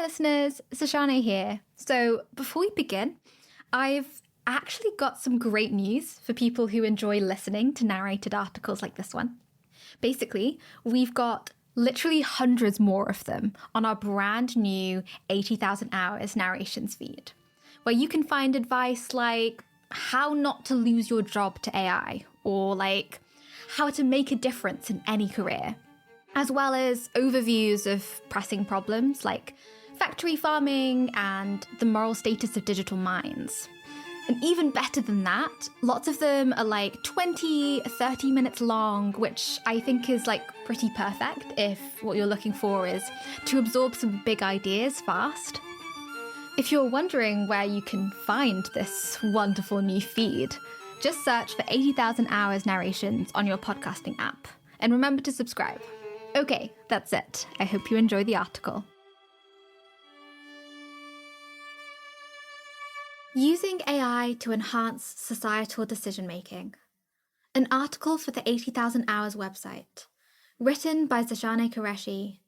Hi listeners, Zershaaneh here. So before we begin, I've actually got some great news for people who enjoy listening to narrated articles like this one. Basically, we've got literally hundreds more of them on our brand new 80,000 hours narrations feed, where you can find advice like how not to lose your job to AI, or like how to make a difference in any career, as well as overviews of pressing problems like factory farming and the moral status of digital minds. And even better than that, lots of them are like 20, 30 minutes long, which I think is like pretty perfect if what you're looking for is to absorb some big ideas fast. If you're wondering where you can find this wonderful new feed, just search for 80,000 hours narrations on your podcasting app. And remember to subscribe. Okay, that's it. I hope you enjoy the article. Using AI to enhance societal decision-making. An article for the 80,000 Hours website, written by Zershaaneh Qureshi,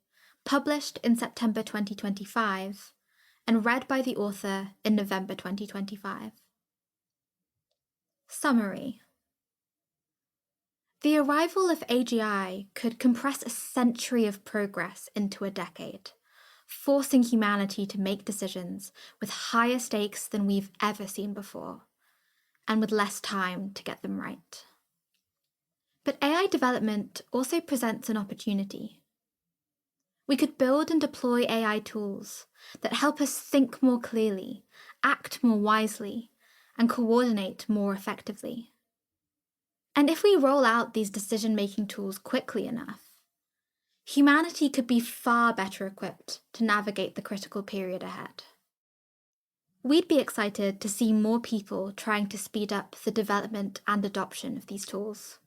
published in September 2025, and read by the author in November 2025. Summary. The arrival of AGI could compress a century of progress into a decade, forcing humanity to make decisions with higher stakes than we've ever seen before, and with less time to get them right. But AI development also presents an opportunity. We could build and deploy AI tools that help us think more clearly, act more wisely, and coordinate more effectively. And if we roll out these decision-making tools quickly enough, humanity could be far better equipped to navigate the critical period ahead. We'd be excited to see more people trying to speed up the development and adoption of these tools.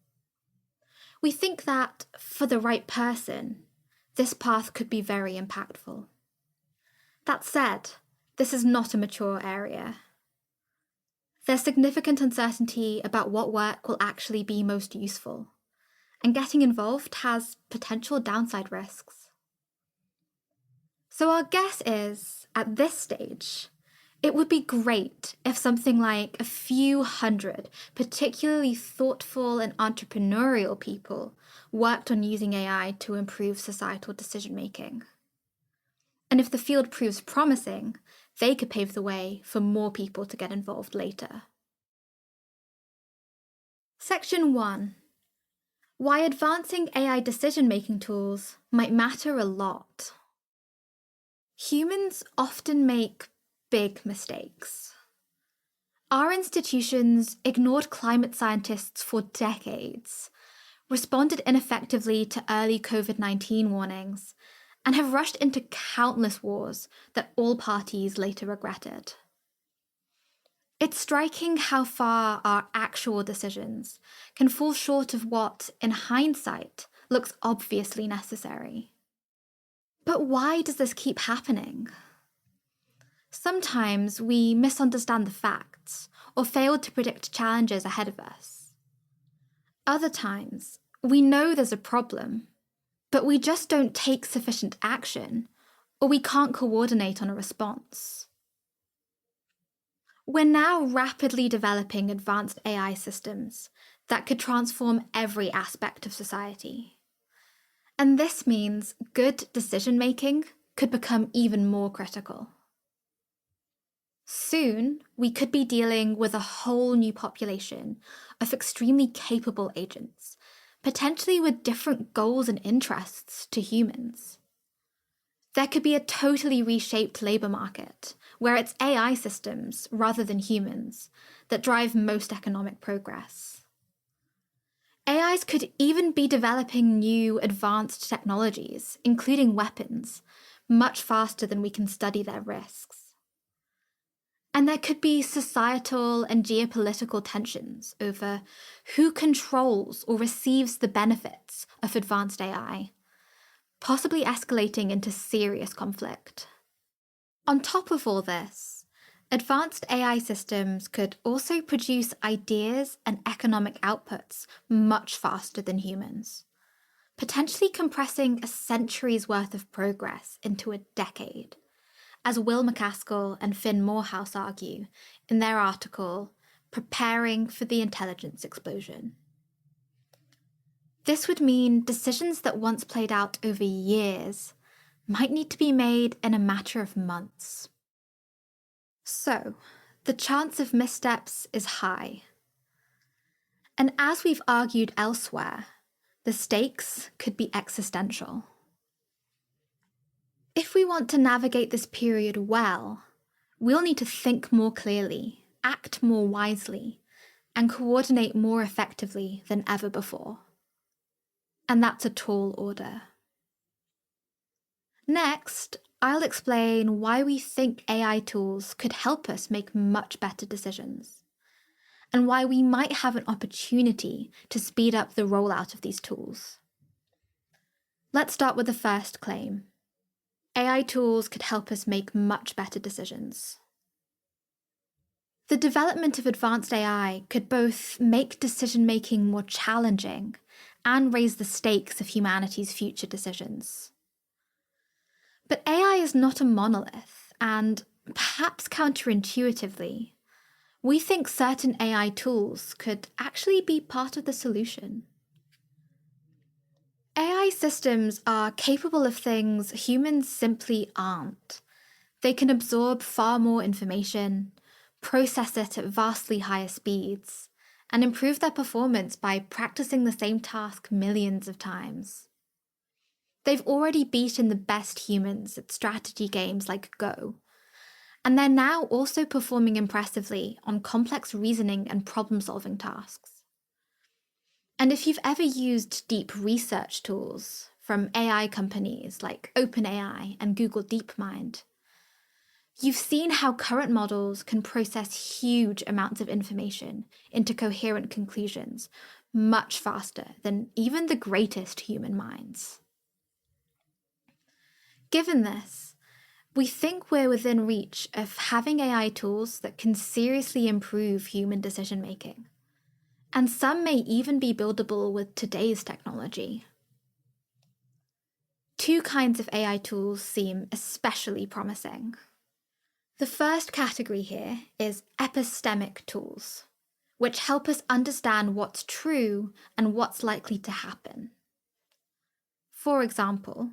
We think that, for the right person, this path could be very impactful. That said, this is not a mature area. There's significant uncertainty about what work will actually be most useful, and getting involved has potential downside risks. So our guess is, at this stage, it would be great if something like a few hundred particularly thoughtful and entrepreneurial people worked on using AI to improve societal decision-making. And if the field proves promising, they could pave the way for more people to get involved later. Section 1. Why advancing AI decision-making tools might matter a lot. Humans often make big mistakes. Our institutions ignored climate scientists for decades, responded ineffectively to early COVID-19 warnings, and have rushed into countless wars that all parties later regretted. It's striking how far our actual decisions can fall short of what, in hindsight, looks obviously necessary. But why does this keep happening? Sometimes we misunderstand the facts or fail to predict challenges ahead of us. Other times, we know there's a problem, but we just don't take sufficient action, or we can't coordinate on a response. We're now rapidly developing advanced AI systems that could transform every aspect of society. And this means good decision-making could become even more critical. Soon, we could be dealing with a whole new population of extremely capable agents, potentially with different goals and interests to humans. There could be a totally reshaped labour market, where it's AI systems, rather than humans, that drive most economic progress. AIs could even be developing new advanced technologies, including weapons, much faster than we can study their risks. And there could be societal and geopolitical tensions over who controls or receives the benefits of advanced AI, possibly escalating into serious conflict. On top of all this, advanced AI systems could also produce ideas and economic outputs much faster than humans, potentially compressing a century's worth of progress into a decade, as Will MacAskill and Finn Morehouse argue in their article, Preparing for the Intelligence Explosion. This would mean decisions that once played out over years might need to be made in a matter of months. So, the chance of missteps is high. And as we've argued elsewhere, the stakes could be existential. If we want to navigate this period well, we'll need to think more clearly, act more wisely, and coordinate more effectively than ever before. And that's a tall order. Next, I'll explain why we think AI tools could help us make much better decisions, and why we might have an opportunity to speed up the rollout of these tools. Let's start with the first claim. AI tools could help us make much better decisions. The development of advanced AI could both make decision-making more challenging and raise the stakes of humanity's future decisions. But AI is not a monolith, and perhaps counterintuitively, we think certain AI tools could actually be part of the solution. AI systems are capable of things humans simply aren't. They can absorb far more information, process it at vastly higher speeds, and improve their performance by practicing the same task millions of times. They've already beaten the best humans at strategy games like Go, and they're now also performing impressively on complex reasoning and problem-solving tasks. And if you've ever used deep research tools from AI companies like OpenAI and Google DeepMind, you've seen how current models can process huge amounts of information into coherent conclusions much faster than even the greatest human minds. Given this, we think we're within reach of having AI tools that can seriously improve human decision-making. And some may even be buildable with today's technology. Two kinds of AI tools seem especially promising. The first category here is epistemic tools, which help us understand what's true and what's likely to happen. For example,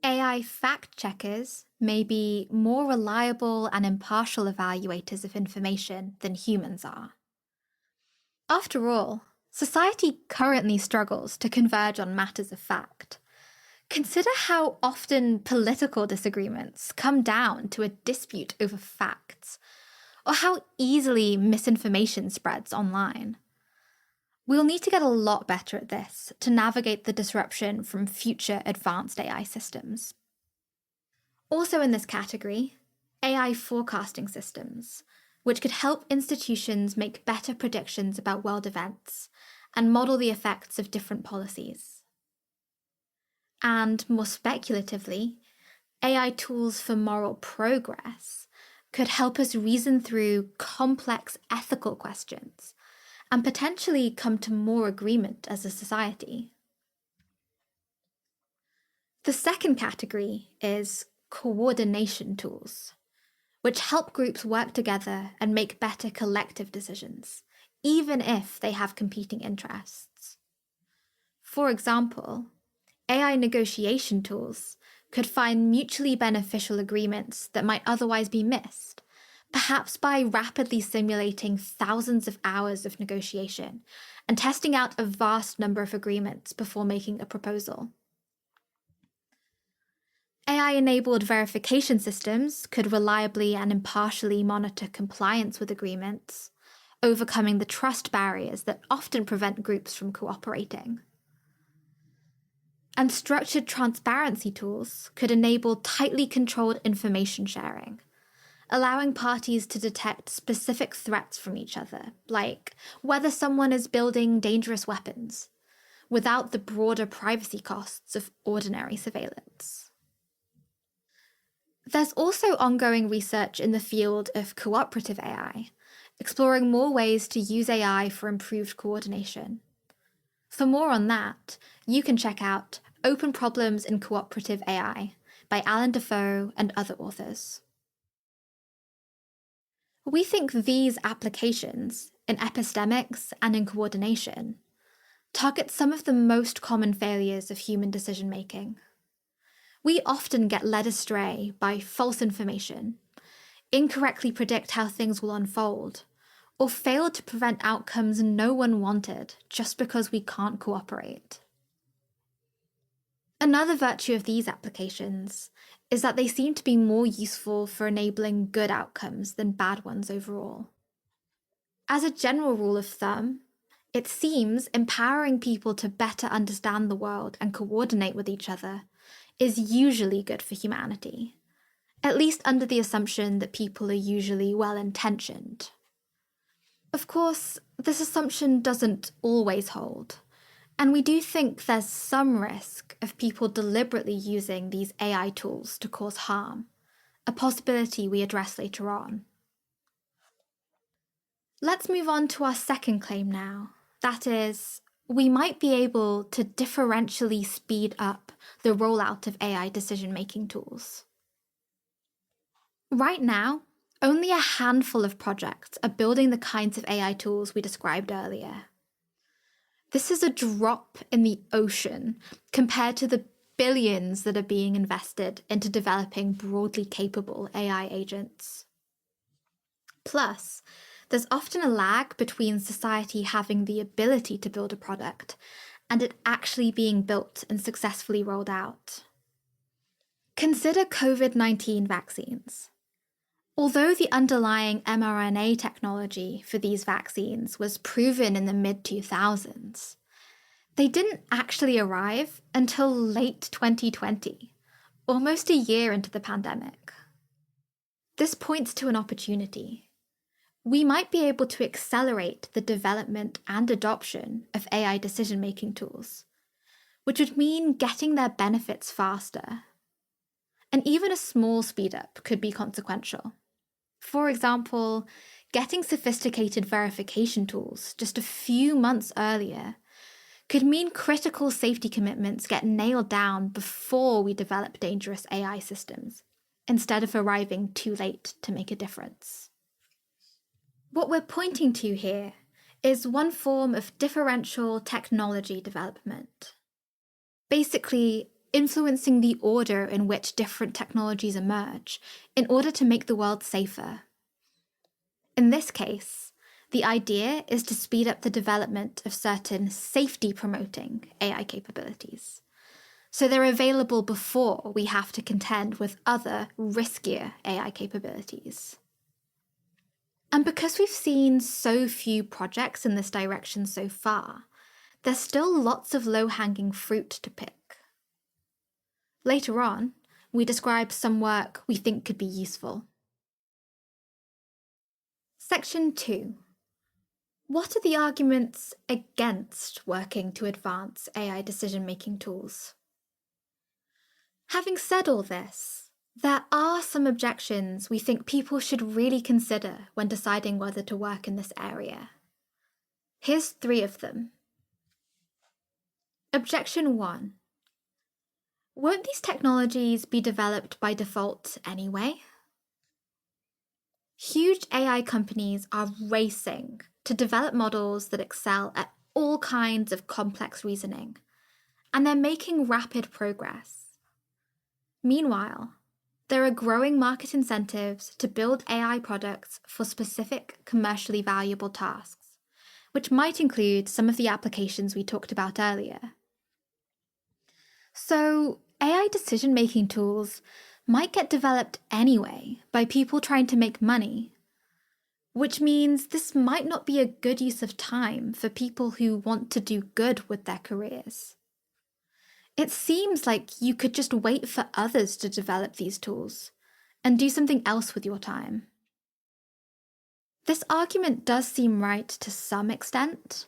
AI fact-checkers may be more reliable and impartial evaluators of information than humans are. After all, society currently struggles to converge on matters of fact. Consider how often political disagreements come down to a dispute over facts, or how easily misinformation spreads online. We'll need to get a lot better at this to navigate the disruption from future advanced AI systems. Also in this category, AI forecasting systems, which could help institutions make better predictions about world events and model the effects of different policies. And more speculatively, AI tools for moral progress could help us reason through complex ethical questions and potentially come to more agreement as a society. The second category is coordination tools, which help groups work together and make better collective decisions, even if they have competing interests. For example, AI negotiation tools could find mutually beneficial agreements that might otherwise be missed, perhaps by rapidly simulating thousands of hours of negotiation and testing out a vast number of agreements before making a proposal. AI-enabled verification systems could reliably and impartially monitor compliance with agreements, overcoming the trust barriers that often prevent groups from cooperating. And structured transparency tools could enable tightly controlled information sharing, allowing parties to detect specific threats from each other, like whether someone is building dangerous weapons, without the broader privacy costs of ordinary surveillance. There's also ongoing research in the field of cooperative AI, exploring more ways to use AI for improved coordination. For more on that, you can check out Open Problems in Cooperative AI by Alan Defoe and other authors. We think these applications, in epistemics and in coordination, target some of the most common failures of human decision-making. We often get led astray by false information, incorrectly predict how things will unfold, or fail to prevent outcomes no one wanted just because we can't cooperate. Another virtue of these applications is that they seem to be more useful for enabling good outcomes than bad ones overall. As a general rule of thumb, it seems empowering people to better understand the world and coordinate with each other is usually good for humanity, at least under the assumption that people are usually well-intentioned. Of course, this assumption doesn't always hold, and we do think there's some risk of people deliberately using these AI tools to cause harm, a possibility we address later on. Let's move on to our second claim now. That is, we might be able to differentially speed up the rollout of AI decision-making tools. Right now, only a handful of projects are building the kinds of AI tools we described earlier. This is a drop in the ocean compared to the billions that are being invested into developing broadly capable AI agents. Plus, there's often a lag between society having the ability to build a product and it actually being built and successfully rolled out. Consider COVID-19 vaccines. Although the underlying mRNA technology for these vaccines was proven in the mid-2000s, they didn't actually arrive until late 2020, almost a year into the pandemic. This points to an opportunity. We might be able to accelerate the development and adoption of AI decision-making tools, which would mean getting their benefits faster. And even a small speed-up could be consequential. For example, getting sophisticated verification tools just a few months earlier could mean critical safety commitments get nailed down before we develop dangerous AI systems, instead of arriving too late to make a difference. What we're pointing to here is one form of differential technology development. Basically, influencing the order in which different technologies emerge in order to make the world safer. In this case, the idea is to speed up the development of certain safety-promoting AI capabilities, so they're available before we have to contend with other, riskier AI capabilities. And because we've seen so few projects in this direction so far, there's still lots of low-hanging fruit to pick. Later on, we describe some work we think could be useful. Section 2. What are the arguments against working to advance AI decision-making tools? Having said all this, there are some objections we think people should really consider when deciding whether to work in this area. Here's 3 of them. Objection 1. Won't these technologies be developed by default anyway? Huge AI companies are racing to develop models that excel at all kinds of complex reasoning, and they're making rapid progress. Meanwhile, there are growing market incentives to build AI products for specific commercially valuable tasks, which might include some of the applications we talked about earlier. So, AI decision-making tools might get developed anyway by people trying to make money, which means this might not be a good use of time for people who want to do good with their careers. It seems like you could just wait for others to develop these tools and do something else with your time. This argument does seem right to some extent.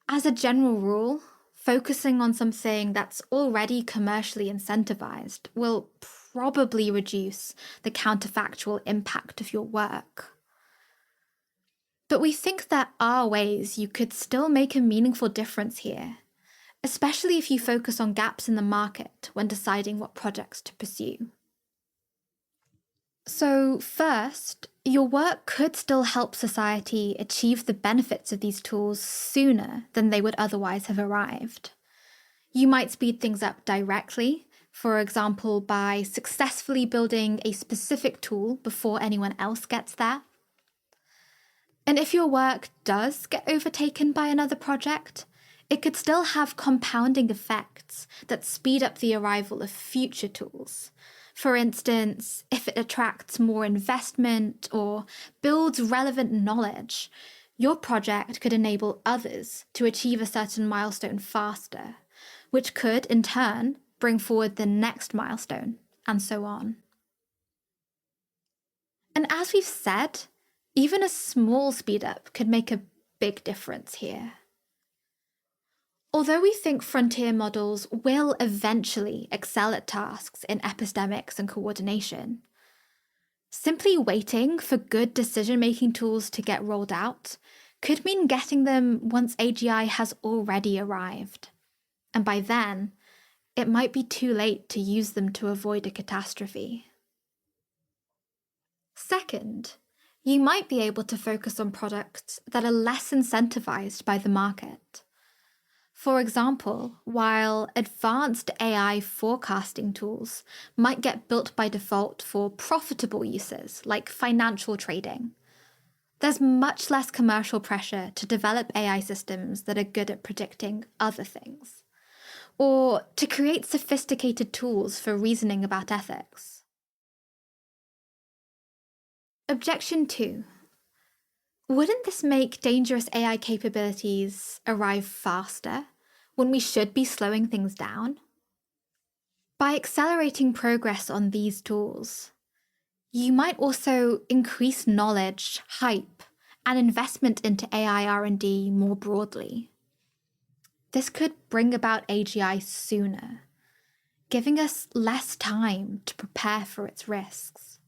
As a general rule, focusing on something that's already commercially incentivized will probably reduce the counterfactual impact of your work. But we think there are ways you could still make a meaningful difference here, especially if you focus on gaps in the market when deciding what projects to pursue. So first, your work could still help society achieve the benefits of these tools sooner than they would otherwise have arrived. You might speed things up directly, for example, by successfully building a specific tool before anyone else gets there. And if your work does get overtaken by another project, it could still have compounding effects that speed up the arrival of future tools. For instance, if it attracts more investment or builds relevant knowledge, your project could enable others to achieve a certain milestone faster, which could, in turn, bring forward the next milestone, and so on. And as we've said, even a small speed up could make a big difference here. Although we think frontier models will eventually excel at tasks in epistemics and coordination, simply waiting for good decision-making tools to get rolled out could mean getting them once AGI has already arrived. And by then, it might be too late to use them to avoid a catastrophe. Second, you might be able to focus on products that are less incentivized by the market. For example, while advanced AI forecasting tools might get built by default for profitable uses like financial trading, there's much less commercial pressure to develop AI systems that are good at predicting other things, or to create sophisticated tools for reasoning about ethics. Objection 2. Wouldn't this make dangerous AI capabilities arrive faster when we should be slowing things down? By accelerating progress on these tools, you might also increase knowledge, hype, and investment into AI R&D more broadly. This could bring about AGI sooner, giving us less time to prepare for its risks.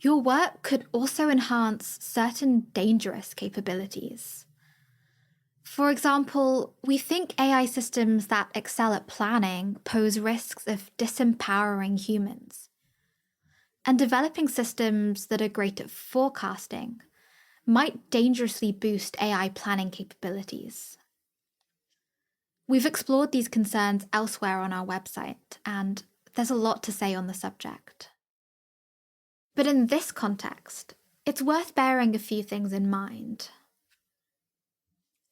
Your work could also enhance certain dangerous capabilities. For example, we think AI systems that excel at planning pose risks of disempowering humans. And developing systems that are great at forecasting might dangerously boost AI planning capabilities. We've explored these concerns elsewhere on our website, and there's a lot to say on the subject. But in this context, it's worth bearing a few things in mind.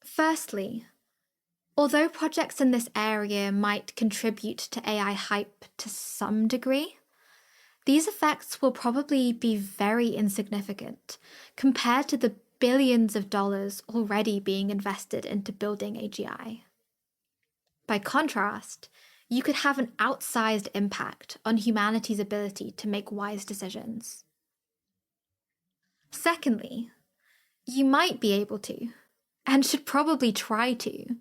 Firstly, although projects in this area might contribute to AI hype to some degree, these effects will probably be very insignificant compared to the billions of dollars already being invested into building AGI. By contrast, you could have an outsized impact on humanity's ability to make wise decisions. Secondly, you might be able to, and should probably try to,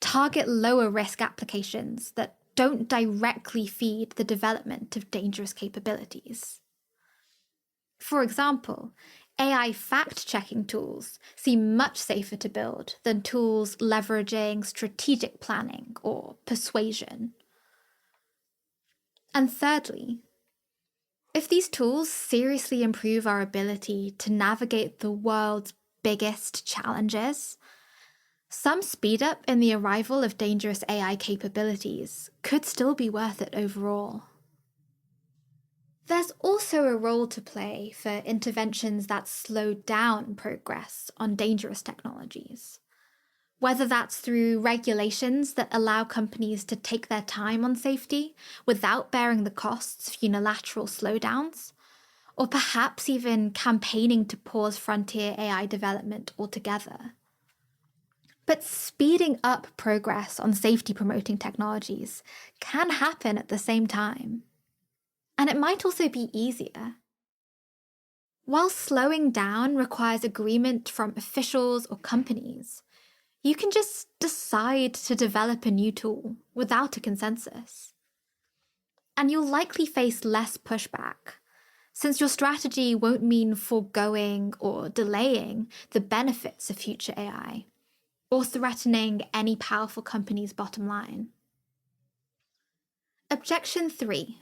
target lower risk applications that don't directly feed the development of dangerous capabilities. For example, AI fact-checking tools seem much safer to build than tools leveraging strategic planning or persuasion. And thirdly, if these tools seriously improve our ability to navigate the world's biggest challenges, some speed up in the arrival of dangerous AI capabilities could still be worth it overall. There's also a role to play for interventions that slow down progress on dangerous technologies. Whether that's through regulations that allow companies to take their time on safety without bearing the costs of unilateral slowdowns, or perhaps even campaigning to pause frontier AI development altogether. But speeding up progress on safety-promoting technologies can happen at the same time. And it might also be easier. While slowing down requires agreement from officials or companies, you can just decide to develop a new tool without a consensus. And you'll likely face less pushback, since your strategy won't mean foregoing or delaying the benefits of future AI, or threatening any powerful company's bottom line. Objection 3.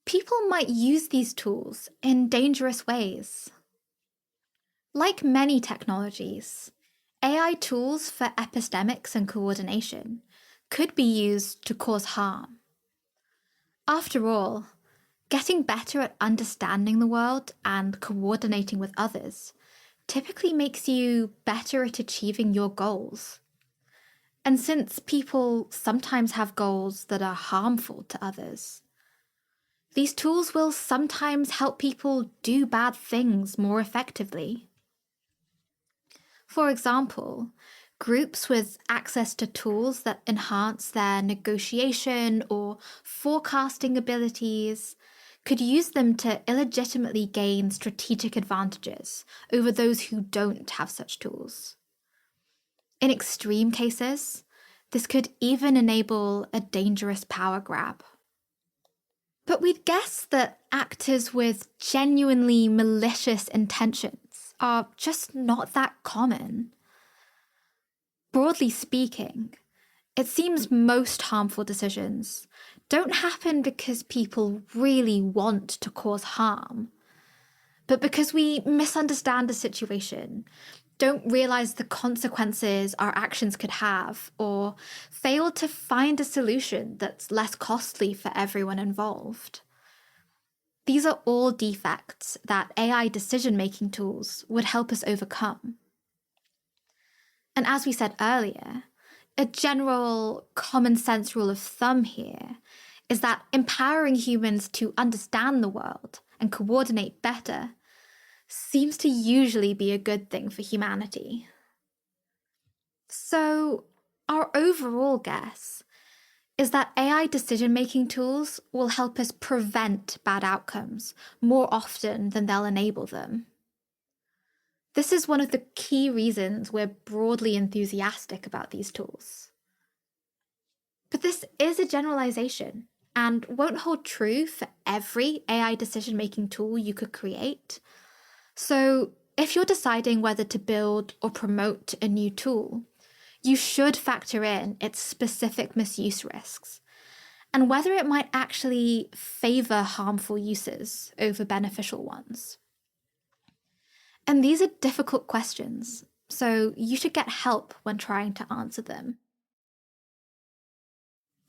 people might use these tools in dangerous ways. Like many technologies, AI tools for epistemics and coordination could be used to cause harm. After all, getting better at understanding the world and coordinating with others typically makes you better at achieving your goals. And since people sometimes have goals that are harmful to others, these tools will sometimes help people do bad things more effectively. For example, groups with access to tools that enhance their negotiation or forecasting abilities could use them to illegitimately gain strategic advantages over those who don't have such tools. In extreme cases, this could even enable a dangerous power grab. But we'd guess that actors with genuinely malicious intentions are just not that common. Broadly speaking, it seems most harmful decisions don't happen because people really want to cause harm, but because we misunderstand a situation, don't realize the consequences our actions could have, or fail to find a solution that's less costly for everyone involved. These are all defects that AI decision-making tools would help us overcome. And as we said earlier, a general common sense rule of thumb here is that empowering humans to understand the world and coordinate better seems to usually be a good thing for humanity. So, our overall guess is that AI decision-making tools will help us prevent bad outcomes more often than they'll enable them. This is one of the key reasons we're broadly enthusiastic about these tools. But this is a generalization and won't hold true for every AI decision-making tool you could create. So if you're deciding whether to build or promote a new tool, you should factor in its specific misuse risks and whether it might actually favor harmful uses over beneficial ones. And these are difficult questions, so you should get help when trying to answer them.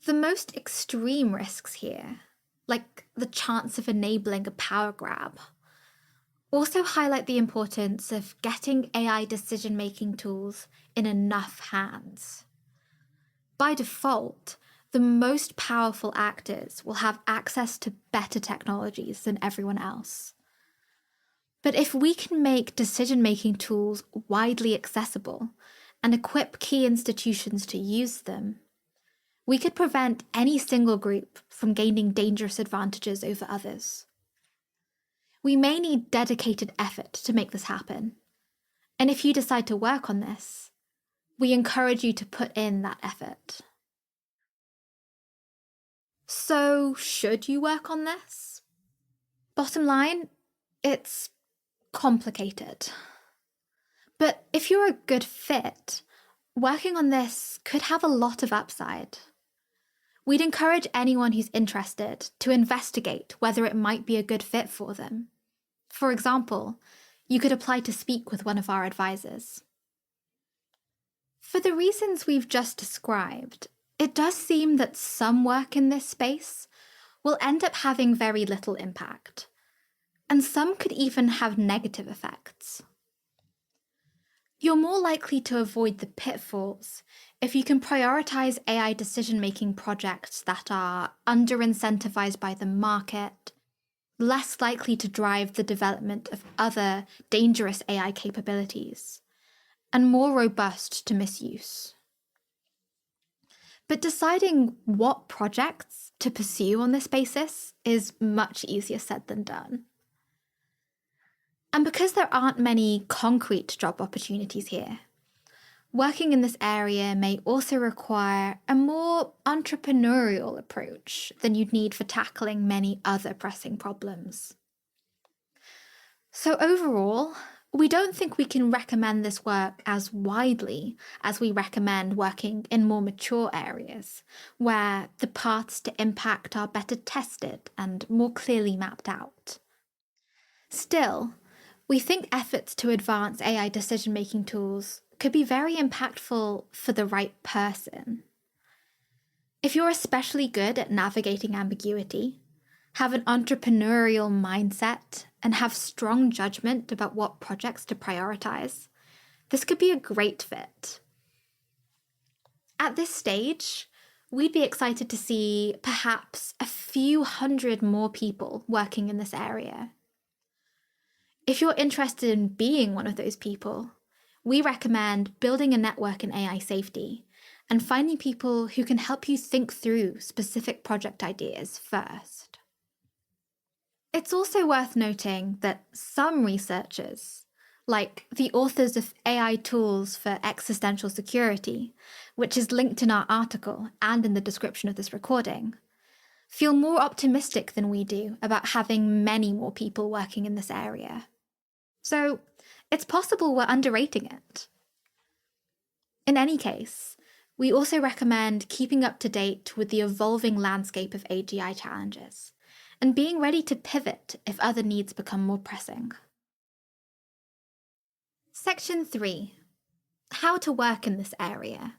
The most extreme risks here, like the chance of enabling a power grab, also highlight the importance of getting AI decision-making tools in enough hands. By default, the most powerful actors will have access to better technologies than everyone else. But if we can make decision-making tools widely accessible and equip key institutions to use them, we could prevent any single group from gaining dangerous advantages over others. We may need dedicated effort to make this happen, and if you decide to work on this, we encourage you to put in that effort. So, should you work on this? Bottom line, it's complicated. But if you're a good fit, working on this could have a lot of upside. We'd encourage anyone who's interested to investigate whether it might be a good fit for them. For example, you could apply to speak with one of our advisors. For the reasons we've just described, it does seem that some work in this space will end up having very little impact, and some could even have negative effects. You're more likely to avoid the pitfalls if you can prioritize AI decision-making projects that are under-incentivized by the market, less likely to drive the development of other dangerous AI capabilities, and more robust to misuse. But deciding what projects to pursue on this basis is much easier said than done. And because there aren't many concrete job opportunities here, working in this area may also require a more entrepreneurial approach than you'd need for tackling many other pressing problems. So overall, We don't think we can recommend this work as widely as we recommend working in more mature areas, where the paths to impact are better tested and more clearly mapped out. Still, we think efforts to advance AI decision-making tools could be very impactful for the right person. If you're especially good at navigating ambiguity, have an entrepreneurial mindset, and have strong judgment about what projects to prioritize, this could be a great fit. At this stage, we'd be excited to see perhaps a few hundred more people working in this area. If you're interested in being one of those people, we recommend building a network in AI safety and finding people who can help you think through specific project ideas first. It's also worth noting that some researchers, like the authors of AI Tools for Existential Security, which is linked in our article and in the description of this recording, feel more optimistic than we do about having many more people working in this area. So it's possible we're underrating it. In any case, we also recommend keeping up to date with the evolving landscape of AGI challenges and being ready to pivot if other needs become more pressing. Section 3. How to work in this area.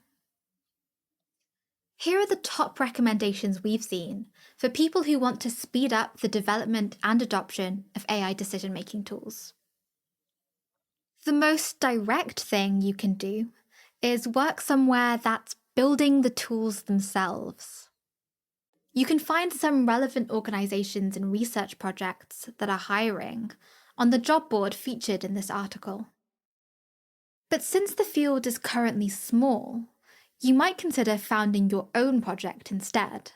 Here are the top recommendations we've seen for people who want to speed up the development and adoption of AI decision-making tools. The most direct thing you can do is work somewhere that's building the tools themselves. You can find some relevant organizations and research projects that are hiring on the job board featured in this article. But since the field is currently small, you might consider founding your own project instead.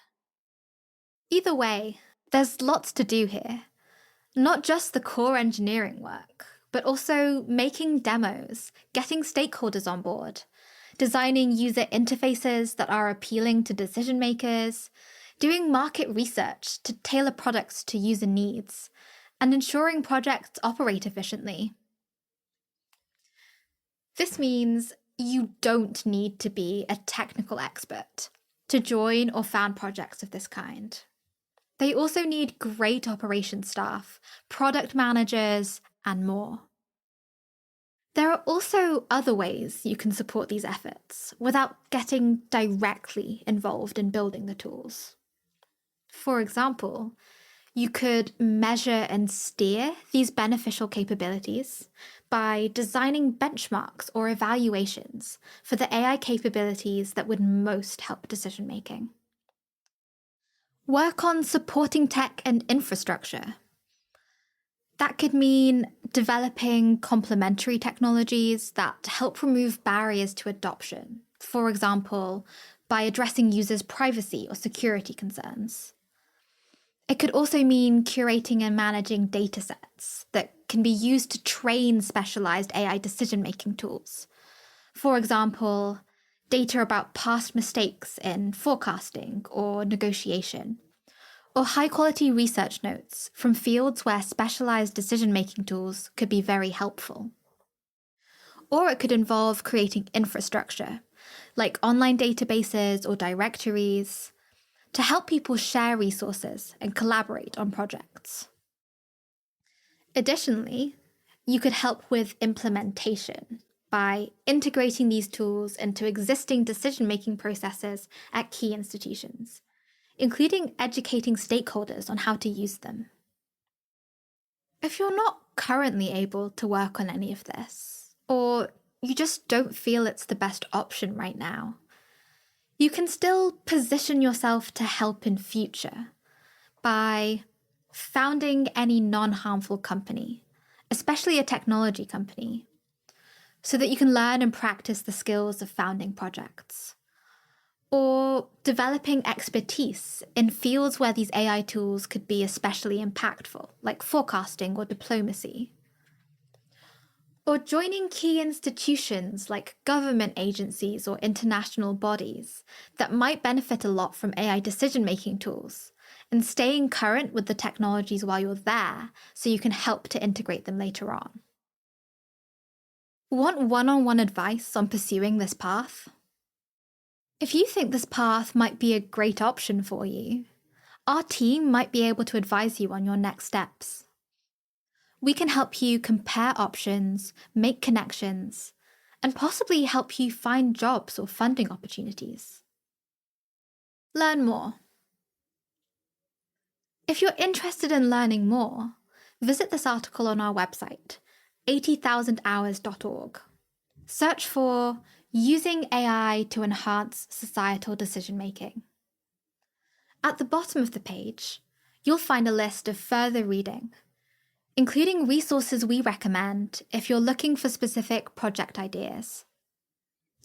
Either way, there's lots to do here. Not just the core engineering work, but also making demos, getting stakeholders on board, designing user interfaces that are appealing to decision makers, doing market research to tailor products to user needs, and ensuring projects operate efficiently. This means you don't need to be a technical expert to join or found projects of this kind. They also need great operations staff, product managers, and more. There are also other ways you can support these efforts without getting directly involved in building the tools. For example, you could measure and steer these beneficial capabilities by designing benchmarks or evaluations for the AI capabilities that would most help decision-making. Work on supporting tech and infrastructure. That could mean developing complementary technologies that help remove barriers to adoption, for example, by addressing users' privacy or security concerns. It could also mean curating and managing datasets that can be used to train specialized AI decision-making tools. For example, data about past mistakes in forecasting or negotiation, or high-quality research notes from fields where specialized decision-making tools could be very helpful. Or it could involve creating infrastructure, like online databases or directories, to help people share resources and collaborate on projects. Additionally, you could help with implementation by integrating these tools into existing decision-making processes at key institutions, including educating stakeholders on how to use them. If you're not currently able to work on any of this, or you just don't feel it's the best option right now, you can still position yourself to help in future by founding any non-harmful company, especially a technology company, so that you can learn and practice the skills of founding projects. Or developing expertise in fields where these AI tools could be especially impactful, like forecasting or diplomacy. Or joining key institutions like government agencies or international bodies that might benefit a lot from AI decision-making tools, and staying current with the technologies while you're there so you can help to integrate them later on. Want one-on-one advice on pursuing this path? If you think this path might be a great option for you, our team might be able to advise you on your next steps. We can help you compare options, make connections, and possibly help you find jobs or funding opportunities. Learn more. If you're interested in learning more, visit this article on our website, 80,000hours.org. Search for Using AI to Enhance Societal Decision-Making. At the bottom of the page, you'll find a list of further reading, including resources we recommend if you're looking for specific project ideas.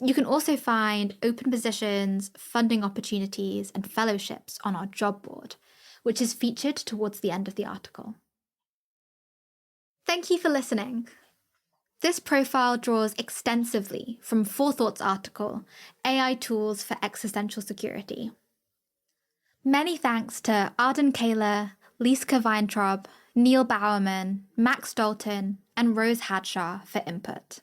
You can also find open positions, funding opportunities, and fellowships on our job board, which is featured towards the end of the article. Thank you for listening. This profile draws extensively from Forethought's article, AI Tools for Existential Security. Many thanks to Arden Kaler, Liska Weintraub, Neil Bowerman, Max Dalton, and Rose Hadshaw for input.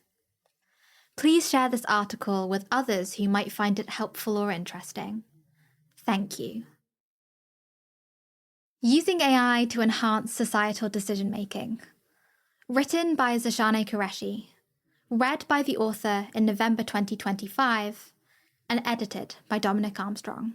Please share this article with others who might find it helpful or interesting. Thank you. Using AI to Enhance Societal Decision-Making. Written by Zershaaneh Qureshi. Read by the author in November 2025, and edited by Dominic Armstrong.